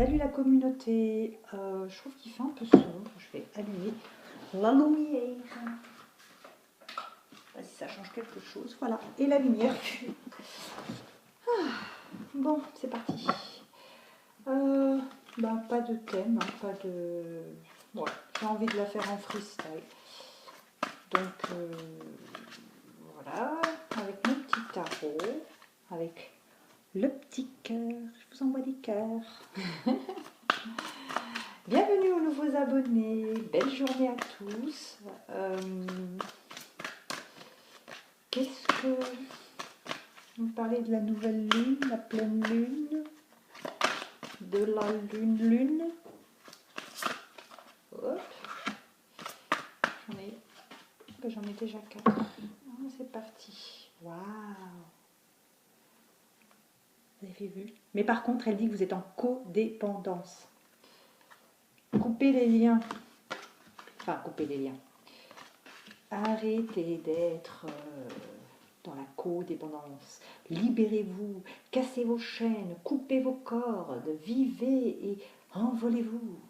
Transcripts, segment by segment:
Salut la communauté, je trouve qu'il fait un peu sombre, je vais allumer la lumière. Si ça change quelque chose, voilà, et la lumière. Bon, c'est parti. Pas de thème, hein, pas de... Ouais, j'ai envie de la faire en freestyle. Donc voilà, avec mon petit tarot, avec le petit cœur, je vous envoie des cœurs. Bienvenue aux nouveaux abonnés, belle journée à tous. Qu'est-ce que... On parlait de la nouvelle lune, la pleine lune, de la lune. Hop. J'en ai déjà 4. C'est parti. Waouh. Vous avez vu? Mais par contre, elle dit que vous êtes en codépendance. Coupez les liens. Enfin, coupez les liens. Arrêtez d'être dans la codépendance. Libérez-vous, cassez vos chaînes, coupez vos cordes, vivez et envolez-vous.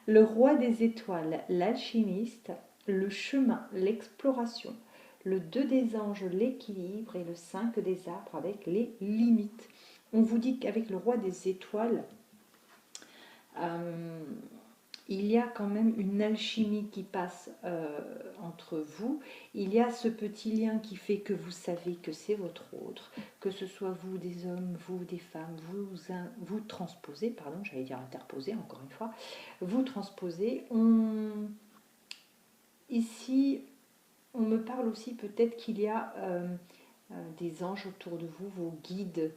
Le roi des étoiles, l'alchimiste, le chemin, l'exploration, le 2 des anges, l'équilibre et le 5 des arbres avec les limites. On vous dit qu'avec le roi des étoiles, il y a quand même une alchimie qui passe entre vous. Il y a ce petit lien qui fait que vous savez que c'est votre autre, que ce soit vous des hommes, vous des femmes, vous transposez, pardon, j'allais dire interposer encore une fois, vous transposez. Ici, on me parle aussi peut-être qu'il y a des anges autour de vous, vos guides,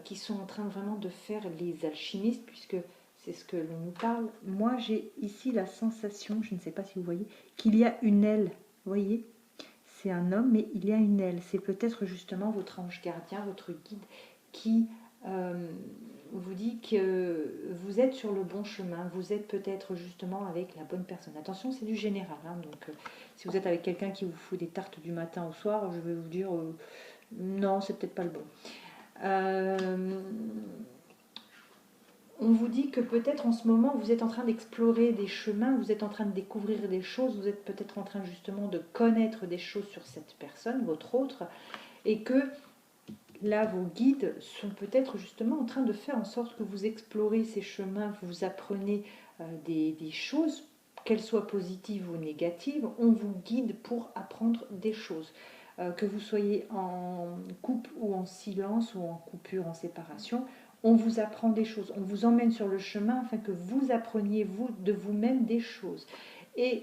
qui sont en train vraiment de faire les alchimistes, puisque c'est ce que l'on nous parle. Moi, j'ai ici la sensation, je ne sais pas si vous voyez, qu'il y a une aile. Vous voyez, c'est un homme, mais il y a une aile. C'est peut-être justement votre ange gardien, votre guide, qui vous dit que vous êtes sur le bon chemin. Vous êtes peut-être justement avec la bonne personne. Attention, c'est du général. Hein, donc, si vous êtes avec quelqu'un qui vous fout des tartes du matin au soir, je vais vous dire non, c'est peut-être pas le bon. On vous dit que peut-être en ce moment, vous êtes en train d'explorer des chemins, vous êtes en train de découvrir des choses, vous êtes peut-être en train justement de connaître des choses sur cette personne, votre autre, et que là, vos guides sont peut-être justement en train de faire en sorte que vous explorez ces chemins, vous apprenez des choses, qu'elles soient positives ou négatives, on vous guide pour apprendre des choses. Que vous soyez en couple ou en silence ou en coupure, en séparation, on vous apprend des choses, on vous emmène sur le chemin afin que vous appreniez vous de vous-même des choses. Et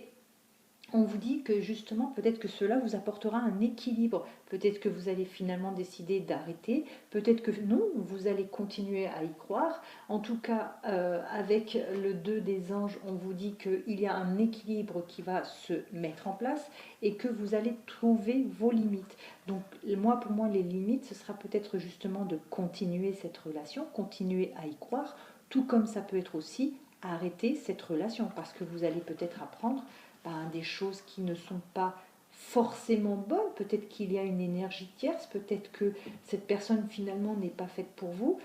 on vous dit que justement, peut-être que cela vous apportera un équilibre. Peut-être que vous allez finalement décider d'arrêter. Peut-être que non, vous allez continuer à y croire. En tout cas, avec le 2 des anges, on vous dit qu'il y a un équilibre qui va se mettre en place et que vous allez trouver vos limites. Donc, pour moi, les limites, ce sera peut-être justement de continuer cette relation, continuer à y croire, tout comme ça peut être aussi arrêter cette relation parce que vous allez peut-être apprendre des choses qui ne sont pas forcément bonnes, peut-être qu'il y a une énergie tierce, peut-être que cette personne finalement n'est pas faite pour vous.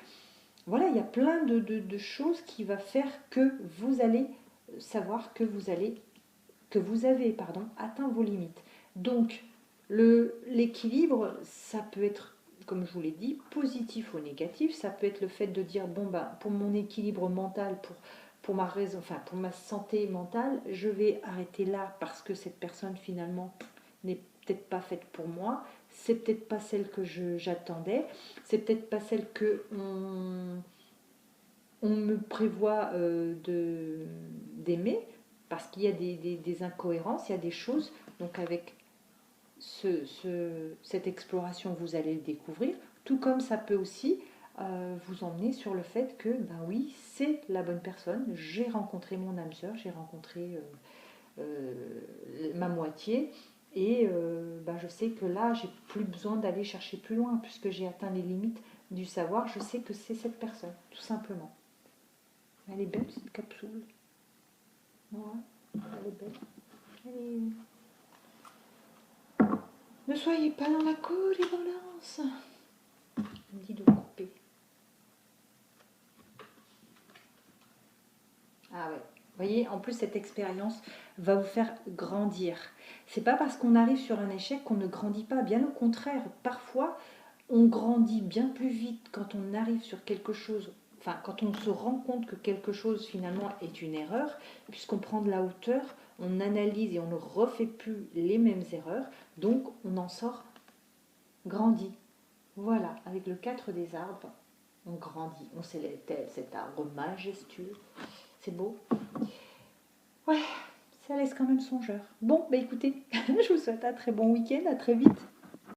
Voilà, il y a plein de choses qui va faire que vous allez savoir que vous avez atteint vos limites. Donc, l'équilibre, ça peut être, comme je vous l'ai dit, positif ou négatif. Ça peut être le fait de dire, pour mon équilibre mental, pour ma santé mentale, je vais arrêter là parce que cette personne finalement n'est peut-être pas faite pour moi, c'est peut-être pas celle que j'attendais, c'est peut-être pas celle que on me prévoit d'aimer, parce qu'il y a des incohérences, il y a des choses, donc avec cette exploration, vous allez le découvrir, tout comme ça peut aussi vous emmener sur le fait que, oui, c'est la bonne personne, j'ai rencontré mon âme sœur, j'ai rencontré ma moitié, et je sais que là, j'ai plus besoin d'aller chercher plus loin, puisque j'ai atteint les limites du savoir, je sais que c'est cette personne, tout simplement. Elle est belle, cette capsule. Ouais, elle est belle. Ne soyez pas dans la codépendance. On me dit de couper. mais en plus cette expérience va vous faire grandir. C'est pas parce qu'on arrive sur un échec qu'on ne grandit pas, bien au contraire. Parfois, on grandit bien plus vite quand on arrive sur quelque chose, enfin quand on se rend compte que quelque chose finalement est une erreur, puisqu'on prend de la hauteur, on analyse et on ne refait plus les mêmes erreurs, donc on en sort grandi. Voilà, avec le 4 des arbres, on grandit, on s'élève tel cet arbre majestueux. C'est beau. Ouais, ça laisse quand même songeur. Bon, bah écoutez, je vous souhaite un très bon week-end, à très vite.